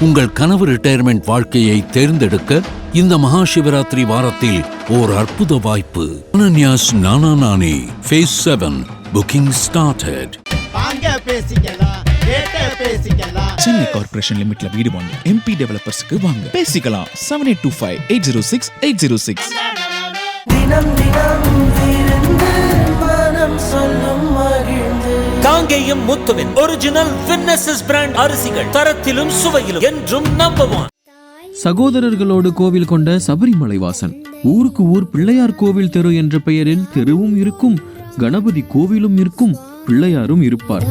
உங்கள் கனவு ரிட்டையர்மெண்ட் வாழ்க்கையை தேர்ந்தெடுக்க இந்த மகா சிவராத்திரி வாரத்தில் ஓர் அற்புத வாய்ப்பு. Ananya's Nana Nani phase 7 booking started. Chennai corporation லிமிட்ல வீடு வாங்க MP டெவலப்பர்ஸ்க்கு வாங்க பேசிக்கலாம். 7825806806. தினம் தினம் மனம் சொல்லும் மகிழ்ந்து காங்கேயம் முத்துவின் ஒரிஜினல் வின்னசஸ் பிராண்ட் அரிசிகள் தரத்திலும் சுவையிலும் என்றும் நம்பர் 1. சகோதரர்களோடு கோவில் கொண்ட சபரிமலை வாசன். ஊருக்கு ஊர் பிள்ளையார் கோவில் தெரு என்ற பெயரில் தெருவும் இருக்கும், கணபதி கோவிலும் இருக்கும், பிள்ளையாரும் இருப்பார்.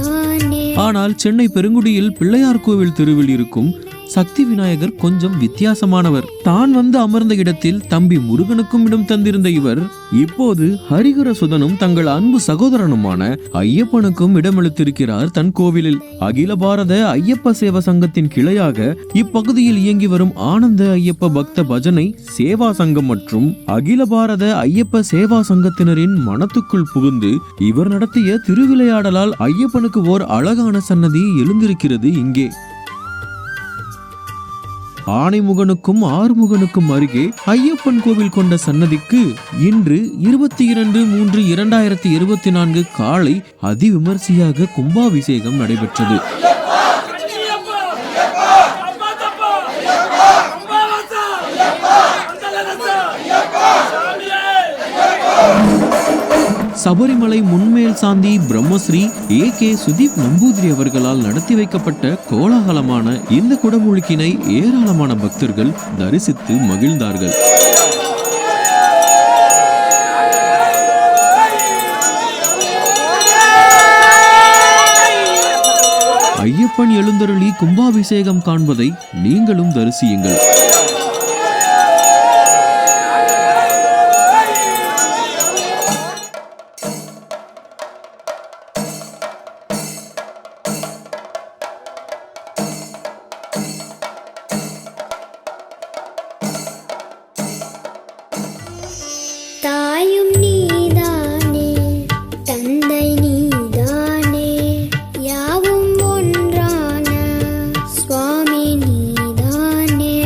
ஆனால் சென்னை பெருங்குடியில் பிள்ளையார் கோவில் தெருவில் இருக்கும் சக்தி விநாயகர் கொஞ்சம் வித்தியாசமானவர். தான் வந்து அமர்ந்த இடத்தில் தம்பி முருகனுக்கும் இடம் தந்திருந்த இவர் இப்போது ஹரிஹர சுதனும் தங்கள் அன்பு சகோதரனுமான ஐயப்பனுக்கும் இடமளித்திருக்கிறார் தன் கோவிலில். அகில பாரத ஐயப்ப சேவா சங்கத்தின் கிளையாக இப்பகுதியில் இயங்கி வரும் ஆனந்த ஐயப்ப பக்த பஜனை சேவா சங்கம் மற்றும் அகில பாரத ஐயப்ப சேவா சங்கத்தினரின் மனத்துக்குள் புகுந்து இவர் நடத்திய திருவிளையாடலால் ஐயப்பனுக்கு ஓர் அழகான சன்னதி எழுந்திருக்கிறது இங்கே. ஆனைமுகனுக்கும் ஆறுமுகனுக்கும் அருகே ஐயப்பன் கோவில் கொண்ட சன்னதிக்கு இன்று 22/3/2024 காலை அதிவிமர்சையாக கும்பாபிஷேகம் நடைபெற்றது. சபரிமலை முன்மேல் சாந்தி பிரம்மஸ்ரீ AK சுதீப் நம்பூதிரி அவர்களால் நடத்தி வைக்கப்பட்ட கோலாகலமான இந்த குடமுழுக்கினை ஏராளமான பக்தர்கள் தரிசித்து மகிழ்ந்தார்கள். ஐயப்பன் எழுந்தருளி கும்பாபிஷேகம் காண்பதை நீங்களும் தரிசியுங்கள். தாயும் நீதானே, தந்தை நீதானே, யாவும் ஒன்றான சுவாமி நீதானே.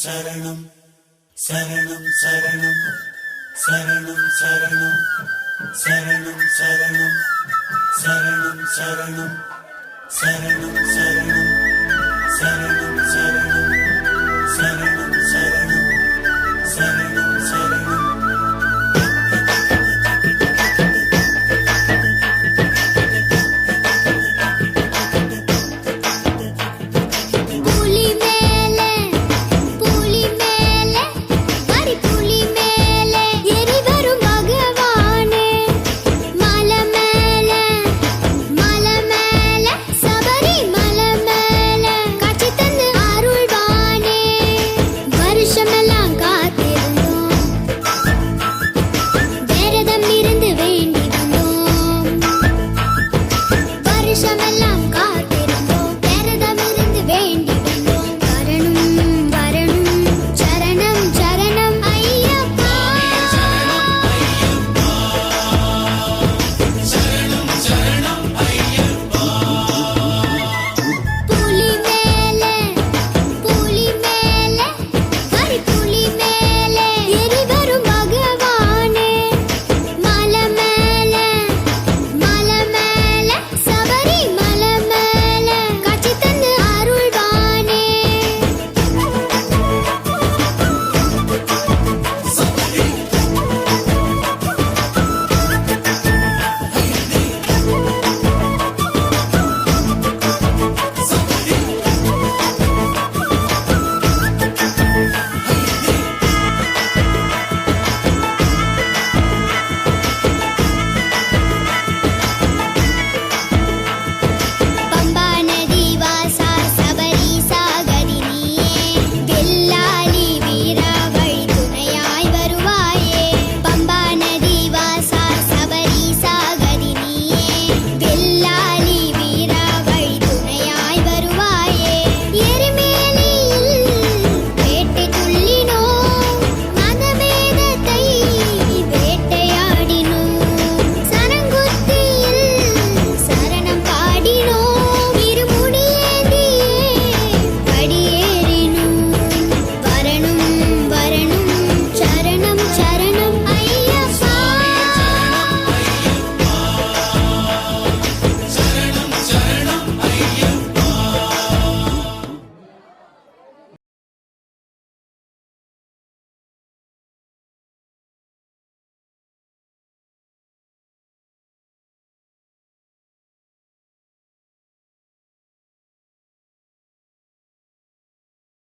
சரணம் சரணம் சரணம் சரணம் சரணம் சரணம் சரணம் சரணம் சரணம் சரணம் சரணம் சரணம் சரணம் சரணம் சரணம் சரணம்